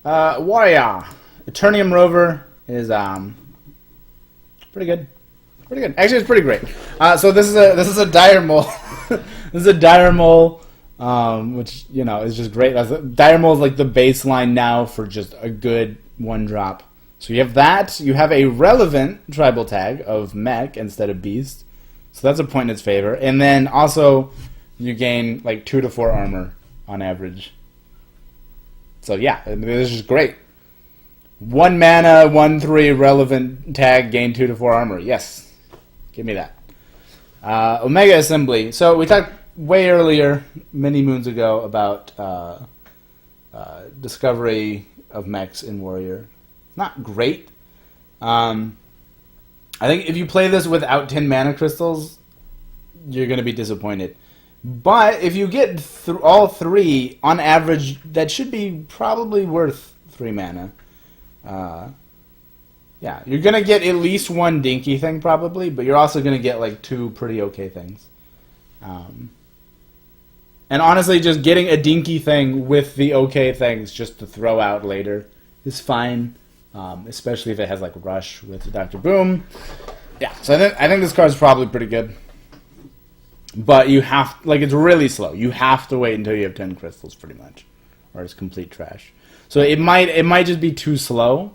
Warrior. Eternium Rover is pretty good. Pretty good. Actually, it's pretty great. So this is a dire mole. This is a dire mole, which is just great. Dire mole is like the baseline now for just a good one drop. So you have that. You have a relevant tribal tag of mech instead of beast. So that's a point in its favor. And then also you gain like 2 to 4 armor on average. So yeah, this is great. 1 mana, 1/3 relevant tag, gain 2 to 4 armor. Yes, give me that. Omega Assembly. So we talked way earlier, many moons ago, about discovery of mechs in Warrior. Not great. I think if you play this without 10 mana crystals, you're going to be disappointed. But if you get all 3, on average, that should be probably worth 3 mana. Yeah, you're going to get at least 1 dinky thing probably, but you're also going to get like 2 pretty okay things. And honestly, just getting a dinky thing with the okay things just to throw out later is fine. Especially if it has like Rush with Dr. Boom. Yeah, so I think this card's probably pretty good. But you have, like, it's really slow. You have to wait until you have 10 crystals pretty much, or it's complete trash. So it might just be too slow.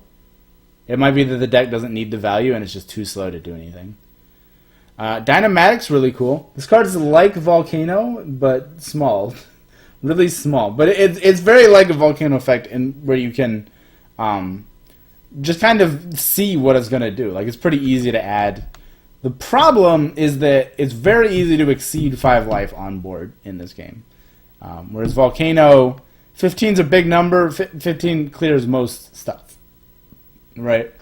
It might be that the deck doesn't need the value and it's just too slow to do anything. Dynamatic's really cool. This card is like Volcano, but small. Really small. But it's very like a Volcano effect where you can just kind of see what it's going to do. Like, it's pretty easy to add. The problem is that it's very easy to exceed 5 life on board in this game. Whereas Volcano, 15 is a big number. 15 clears most stuff. Right?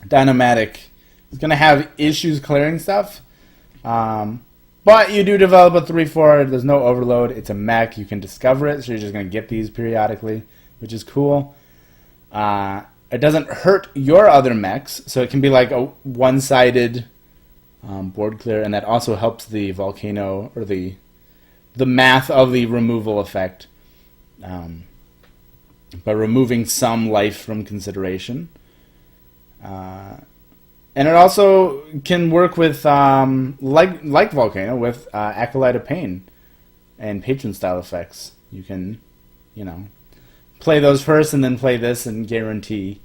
Dynamatic is going to have issues clearing stuff. But you do develop a 3/4. There's no overload. It's a mech. You can discover it, so you're just going to get these periodically, which is cool. It doesn't hurt your other mechs, so it can be like a one-sided board clear, and that also helps the Volcano, or the math of the removal effect, by removing some life from consideration. And it also can work with, like Volcano, with Acolyte of Pain and Patron style effects. You can, play those first and then play this and guarantee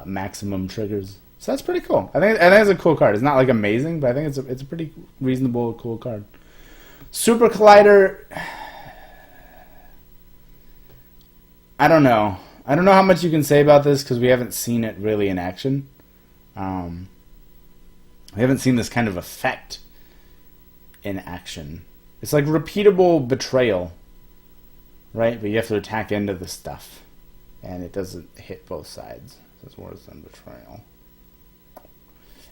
maximum triggers. So that's pretty cool. I think it's a cool card. It's not like amazing, but I think it's a pretty reasonable, cool card. Super Collider. I don't know. I don't know how much you can say about this because we haven't seen it really in action. We haven't seen this kind of effect in action. It's like repeatable betrayal. Right, but you have to attack into the stuff, and it doesn't hit both sides. So it's worse than betrayal.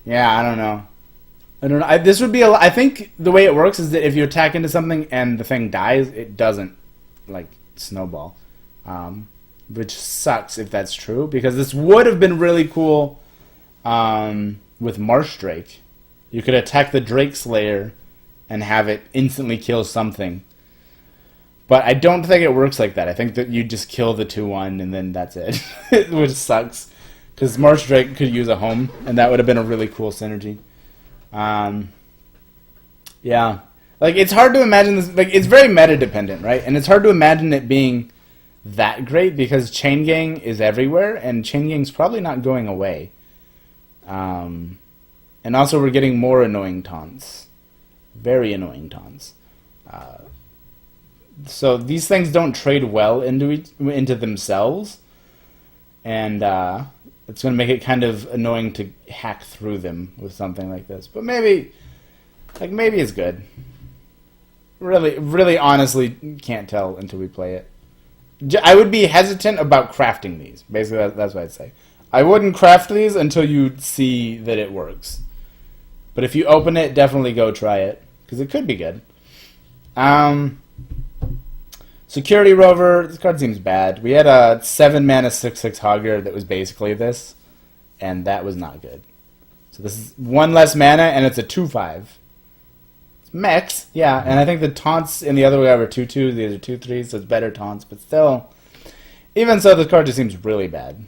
Yeah, I don't know. This would be I think the way it works is that if you attack into something and the thing dies, it doesn't like snowball, which sucks if that's true, because this would have been really cool with Marsh Drake. You could attack the Drake Slayer and have it instantly kill something. But I don't think it works like that. I think that you just kill the 2/1 and then that's it, which sucks. Because Marsh Drake could use a home, and that would have been a really cool synergy. Yeah. Like, it's hard to imagine this. Like, it's very meta-dependent, right? And it's hard to imagine it being that great because Chain Gang is everywhere, and Chain Gang's probably not going away. And also we're getting more annoying taunts. Very annoying taunts. So these things don't trade well into themselves, and it's going to make it kind of annoying to hack through them with something like this. But maybe it's good. Really, honestly, can't tell until we play it. I would be hesitant about crafting these. Basically, that's what I'd say. I wouldn't craft these until you see that it works. But if you open it, definitely go try it, because it could be good. Security Rover, this card seems bad. We had a 7-mana 6/6 Hogger that was basically this, and that was not good. So this is 1 less mana, and it's a 2/5. It's mechs, yeah, and I think the taunts in the other way are 2/2, these are 2/3, so it's better taunts, but still, even so, this card just seems really bad.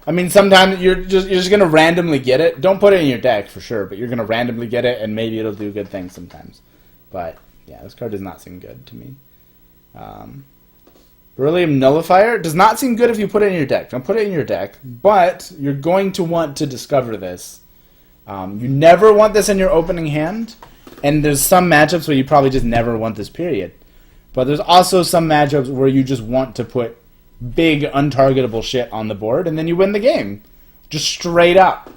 I mean, sometimes you're just gonna randomly get it. Don't put it in your deck for sure, but you're gonna randomly get it, and maybe it'll do good things sometimes. But yeah, this card does not seem good to me. Beryllium Nullifier does not seem good if you put it in your deck. Don't put it in your deck, but you're going to want to discover this. You never want this in your opening hand, and there's some matchups where you probably just never want this, period. But there's also some matchups where you just want to put big, untargetable shit on the board, and then you win the game. Just straight up.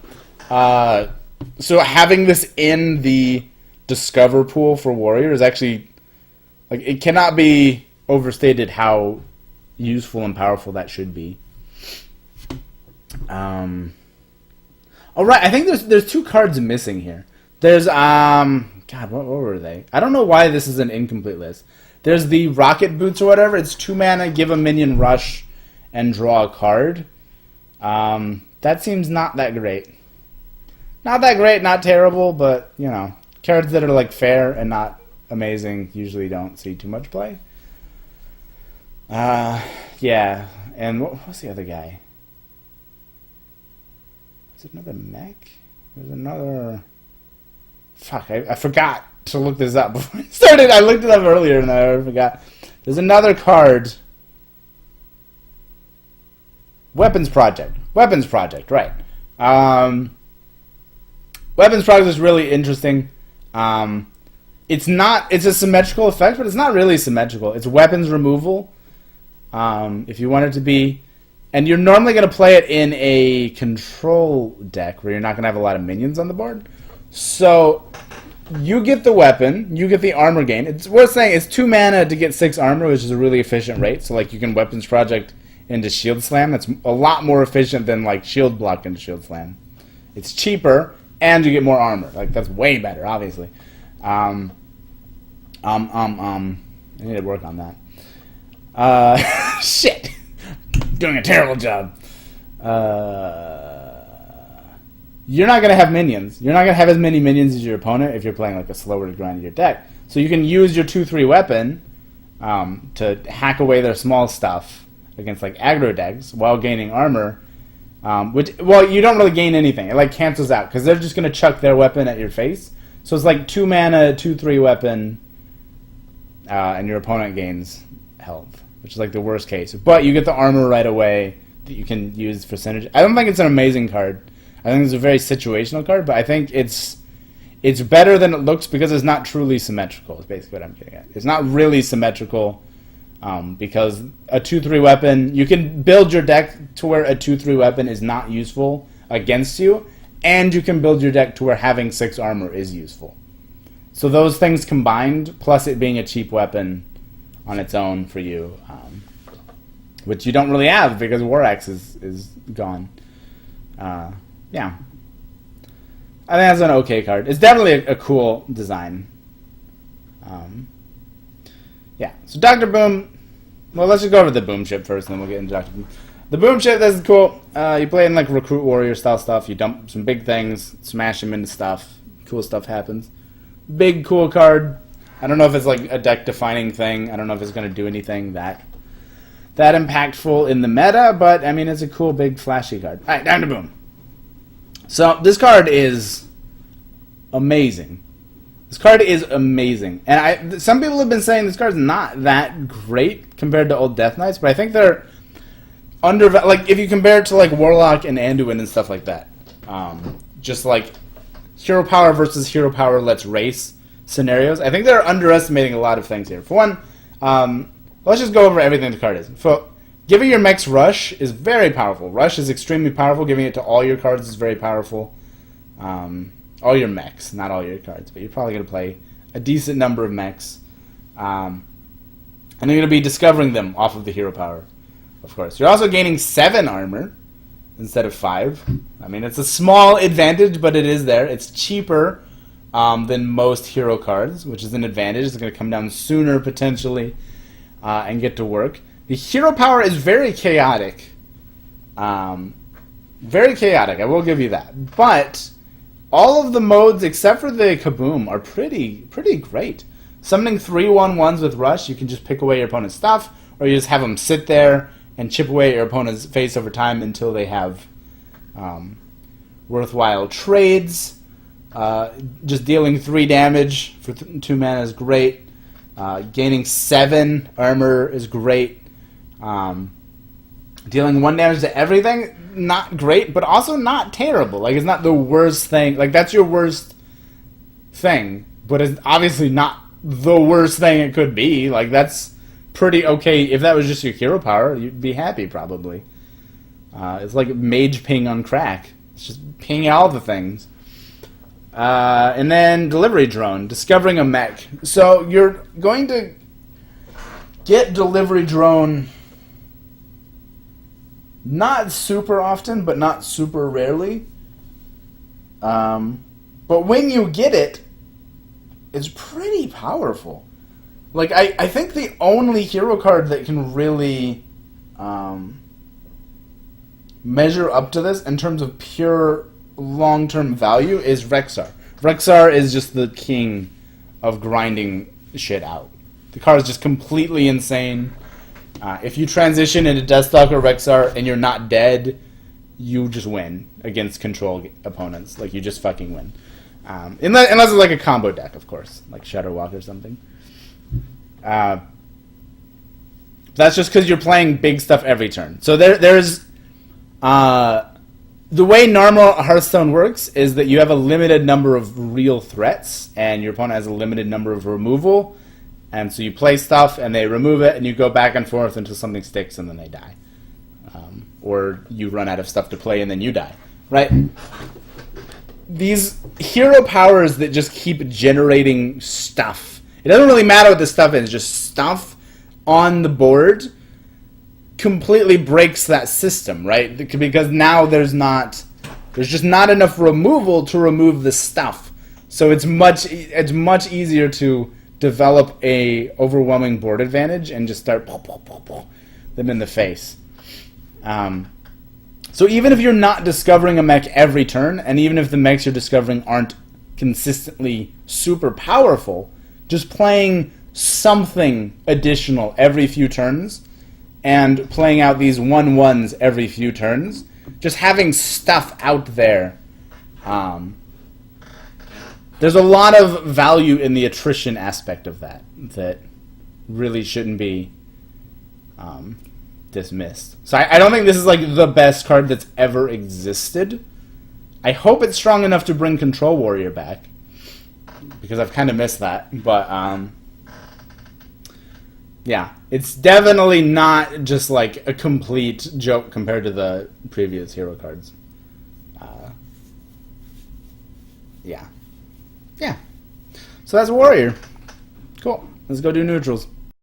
So having this in the Discover pool for Warrior is actually... like, it cannot be overstated how useful and powerful that should be. Alright, I think there's two cards missing here. There's, God, what were they? I don't know why this is an incomplete list. There's the Rocket Boots or whatever. It's 2 mana, give a minion rush, and draw a card. That seems not that great. Not that great, not terrible, but, you know, cards that are, like, fair and not amazing usually don't see too much play. Yeah. And what's the other guy? Is it another mech? There's another... Fuck, I forgot to look this up before I started. I looked it up earlier and I forgot. There's another card. Weapons Project, right. Weapons Project is really interesting. It's a symmetrical effect, but it's not really symmetrical. It's weapons removal, if you want it to be. And you're normally going to play it in a control deck where you're not going to have a lot of minions on the board. So you get the weapon, you get the armor gain. It's worth saying it's 2 mana to get 6 armor, which is a really efficient rate. So like you can Weapons Project into Shield Slam. That's a lot more efficient than like Shield Block into Shield Slam. It's cheaper, and you get more armor. Like that's way better, obviously. I need to work on that. Shit. Doing a terrible job. You're not going to have minions. You're not going to have as many minions as your opponent if you're playing like a slower to grind your deck. So you can use your 2/3 weapon to hack away their small stuff against like aggro decks while gaining armor. Well, you don't really gain anything. It like cancels out because they're just going to chuck their weapon at your face. So it's like 2 mana, 2/3 weapon, and your opponent gains health, which is like the worst case. But you get the armor right away that you can use for synergy. I don't think it's an amazing card. I think it's a very situational card, but I think it's better than it looks because it's not truly symmetrical, is basically what I'm getting at. It's not really symmetrical because a 2/3 weapon, you can build your deck to where a 2/3 weapon is not useful against you, and you can build your deck to where having 6 armor is useful. So those things combined, plus it being a cheap weapon on its own for you, which you don't really have because War Axe is gone. Yeah. I think that's an okay card. It's definitely a cool design. Yeah. So Dr. Boom, well, let's just go over the Boom ship first, and then we'll get into Dr. Boom. The Boom ship, this is cool. You play in like Recruit Warrior style stuff. You dump some big things, smash them into stuff. Cool stuff happens. Big, cool card. I don't know if it's like a deck-defining thing. I don't know if it's going to do anything that impactful in the meta, but, I mean, it's a cool, big, flashy card. All right, Dr. Boom. So, this card is amazing. This card is amazing. And some people have been saying this card's not that great compared to old Death Knights, but I think they're like, if you compare it to, like, Warlock and Anduin and stuff like that. Just, like, Hero Power versus Hero Power Let's Race scenarios. I think they're underestimating a lot of things here. For one, let's just go over everything the card is. For giving your mechs Rush is very powerful. Rush is extremely powerful. Giving it to all your cards is very powerful. All your mechs, not all your cards, but you're probably going to play a decent number of mechs. And you're going to be discovering them off of the hero power, of course. You're also gaining 7 armor instead of 5. I mean, it's a small advantage, but it is there. It's cheaper than most hero cards, which is an advantage. It's going to come down sooner, potentially, and get to work. The hero power is very chaotic. Very chaotic, I will give you that. But all of the modes except for the Kaboom are pretty great. Summoning 3/1/1s with Rush, you can just pick away your opponent's stuff, or you just have them sit there and chip away at your opponent's face over time until they have worthwhile trades. Just dealing 3 damage for 2 mana is great. Gaining 7 armor is great. Dealing 1 damage to everything, not great, but also not terrible. Like, it's not the worst thing. Like, that's your worst thing, but it's obviously not the worst thing it could be. Like, that's pretty okay. If that was just your hero power, you'd be happy, probably. It's like Mage Ping on crack. It's just ping all the things. And then Delivery Drone, discovering a mech. So you're going to get Delivery Drone not super often, but not super rarely. But when you get it, it's pretty powerful. Like, I think the only hero card that can really measure up to this in terms of pure long-term value is Rexxar. Rexxar is just the king of grinding shit out. The card is just completely insane. If you transition into Deathstalker Rexxar and you're not dead, you just win against control opponents. Like, you just fucking win. Unless it's like a combo deck, of course, like Shadowwalk or something. That's just because you're playing big stuff every turn. So there's the way normal Hearthstone works is that you have a limited number of real threats, and your opponent has a limited number of removal. And so you play stuff, and they remove it, and you go back and forth until something sticks, and then they die. Or you run out of stuff to play, and then you die. Right? These hero powers that just keep generating stuff. It doesn't really matter what the stuff is, just stuff on the board completely breaks that system, right? Because now there's just not enough removal to remove the stuff. So it's much easier to develop a overwhelming board advantage and just start them in the face. So even if you're not discovering a mech every turn, and even if the mechs you're discovering aren't consistently super powerful, just playing something additional every few turns and playing out these 1/1s every few turns, just having stuff out there. There's a lot of value in the attrition aspect of that really shouldn't be dismissed. So I don't think this is like the best card that's ever existed. I hope it's strong enough to bring Control Warrior back, because I've kind of missed that. But yeah, it's definitely not just like a complete joke compared to the previous hero cards. Yeah. So that's Warrior. Cool. Let's go do neutrals.